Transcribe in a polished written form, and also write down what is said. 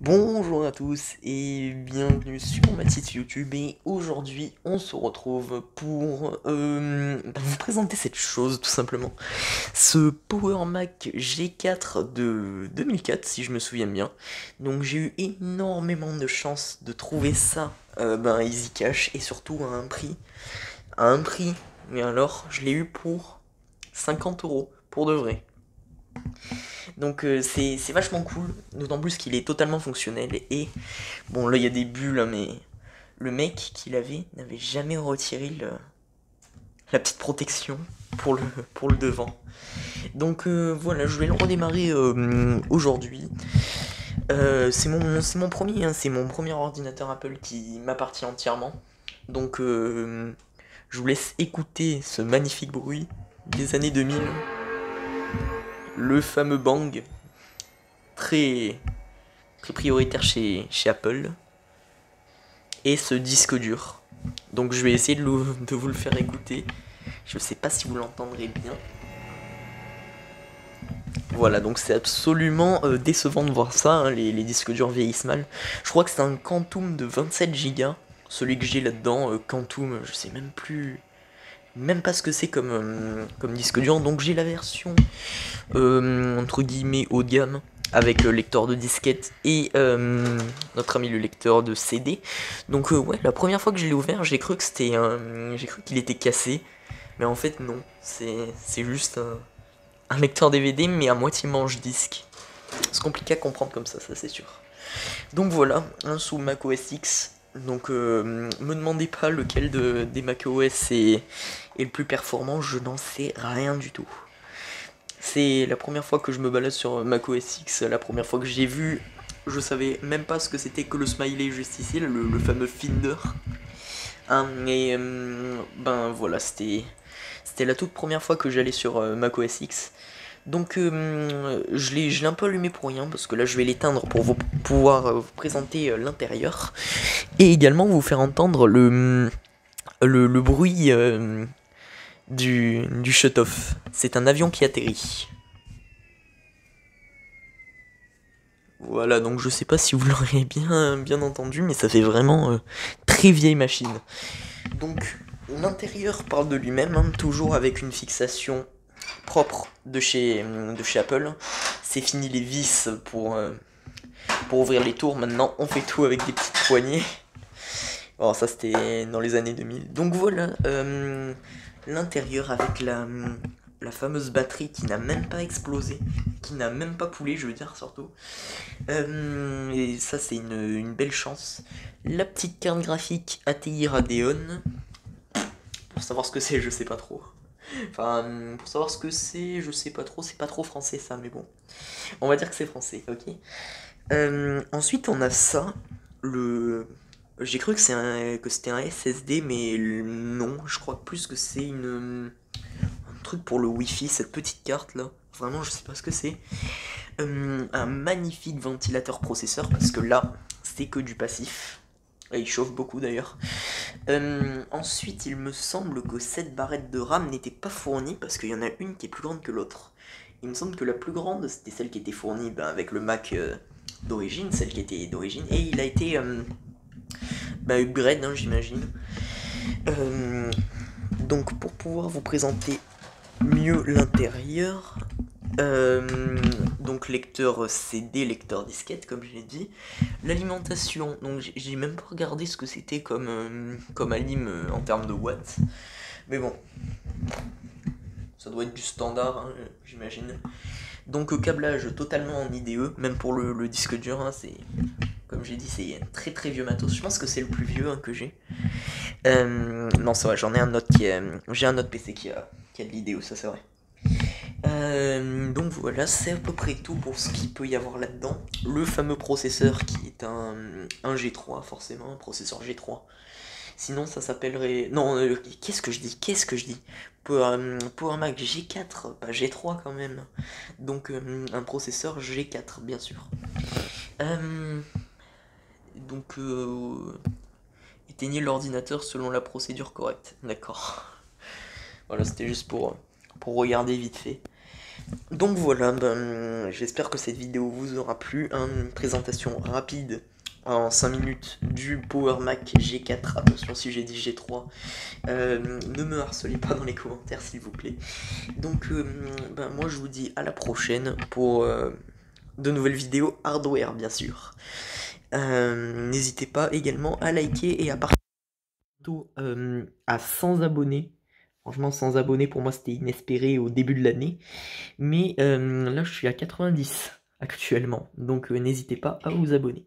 Bonjour à tous et bienvenue sur ma petite YouTube et aujourd'hui on se retrouve pour vous présenter cette chose tout simplement. Ce Power Mac G4 de 2004 si je me souviens bien. Donc j'ai eu énormément de chance de trouver ça Easy Cash et surtout à un prix. Mais alors je l'ai eu pour 50 € pour de vrai. Donc c'est vachement cool, d'autant plus qu'il est totalement fonctionnel et bon là il y a des bulles hein, mais le mec qui l'avait n'avait jamais retiré la petite protection pour le devant. Donc voilà, je vais le redémarrer aujourd'hui. C'est mon premier, hein, c'est mon premier ordinateur Apple qui m'appartient entièrement. Donc je vous laisse écouter ce magnifique bruit des années 2000. Le fameux bang, très, très prioritaire chez Apple. Et ce disque dur. Donc je vais essayer de vous le faire écouter. Je sais pas si vous l'entendrez bien. Voilà, donc c'est absolument décevant de voir ça, hein, les disques durs vieillissent mal. Je crois que c'est un Quantum de 27 Go, celui que j'ai là-dedans, Quantum, je sais même plus, même pas ce que c'est comme disque dur, donc j'ai la version entre guillemets haut de gamme, avec le lecteur de disquette et notre ami le lecteur de CD. Donc ouais, la première fois que je l'ai ouvert, j'ai cru que j'ai cru qu'il était cassé, mais en fait non, c'est juste un lecteur DVD mais à moitié manche disque. C'est compliqué à comprendre comme ça c'est sûr. Donc voilà, un sous macOS X. Donc me demandez pas lequel des macOS est le plus performant, je n'en sais rien du tout. C'est la première fois que je me balade sur macOS X, la première fois que j'ai vu, je savais même pas ce que c'était que le smiley juste ici, le fameux Finder. Hein, et ben voilà, c'était la toute première fois que j'allais sur macOS X. Donc je l'ai un peu allumé pour rien, parce que là je vais l'éteindre pour pouvoir vous présenter l'intérieur. Et également vous faire entendre le bruit du shut-off. C'est un avion qui atterrit. Voilà, donc je sais pas si vous l'aurez bien entendu, mais ça fait vraiment très vieille machine. Donc l'intérieur parle de lui-même, hein, toujours avec une fixation propre de chez Apple. C'est fini les vis pour ouvrir les tours, maintenant on fait tout avec des petites poignées. Bon, ça c'était dans les années 2000. Donc voilà, l'intérieur avec la fameuse batterie qui n'a même pas explosé, qui n'a même pas coulé, je veux dire, surtout. Et ça, c'est une belle chance. La petite carte graphique ATI Radeon. Pour savoir ce que c'est, je sais pas trop. Enfin, pour savoir ce que c'est, je sais pas trop. C'est pas trop français ça, mais bon. On va dire que c'est français, ok. Ensuite, on a ça. J'ai cru que c'était un SSD, mais non. Je crois plus que c'est un truc pour le Wi-Fi, cette petite carte là. Vraiment, je sais pas ce que c'est. Un magnifique ventilateur processeur, parce que là, c'est que du passif. Et il chauffe beaucoup d'ailleurs. Ensuite, il me semble que cette barrette de RAM n'était pas fournie, parce qu'il y en a une qui est plus grande que l'autre. Il me semble que la plus grande, c'était celle qui était fournie avec le Mac d'origine, celle qui était d'origine, et il a été upgrade, hein, j'imagine. Donc, pour pouvoir vous présenter mieux l'intérieur, donc lecteur CD, lecteur disquette comme je l'ai dit. L'alimentation, donc j'ai même pas regardé ce que c'était comme alim en termes de watts. Mais bon, ça doit être du standard, hein, j'imagine. Donc câblage totalement en IDE, même pour le disque dur, hein, c'est comme j'ai dit, c'est très très vieux matos. Je pense que c'est le plus vieux hein, que j'ai. Non, c'est vrai, j'en ai un autre j'ai un autre PC qui a de l'IDE, ça c'est vrai. Donc voilà, c'est à peu près tout pour ce qu'il peut y avoir là-dedans. Le fameux processeur qui est un G3, forcément, un processeur G3. Sinon, ça s'appellerait. Non, qu'est-ce que je dis? Pour un Mac G4, pas G3 quand même. Donc, un processeur G4, bien sûr. Donc, éteignez l'ordinateur selon la procédure correcte. D'accord. Voilà, c'était juste pour regarder vite fait. Donc voilà, j'espère que cette vidéo vous aura plu. Une présentation rapide en 5 minutes du Power Mac G4. Attention si j'ai dit G3. Ne me harcelez pas dans les commentaires s'il vous plaît. Donc moi je vous dis à la prochaine pour de nouvelles vidéos hardware bien sûr. N'hésitez pas également à liker et à partager à 100 abonnés. Franchement 100 abonnés pour moi c'était inespéré au début de l'année. Mais là je suis à 90 actuellement. Donc n'hésitez pas à vous abonner.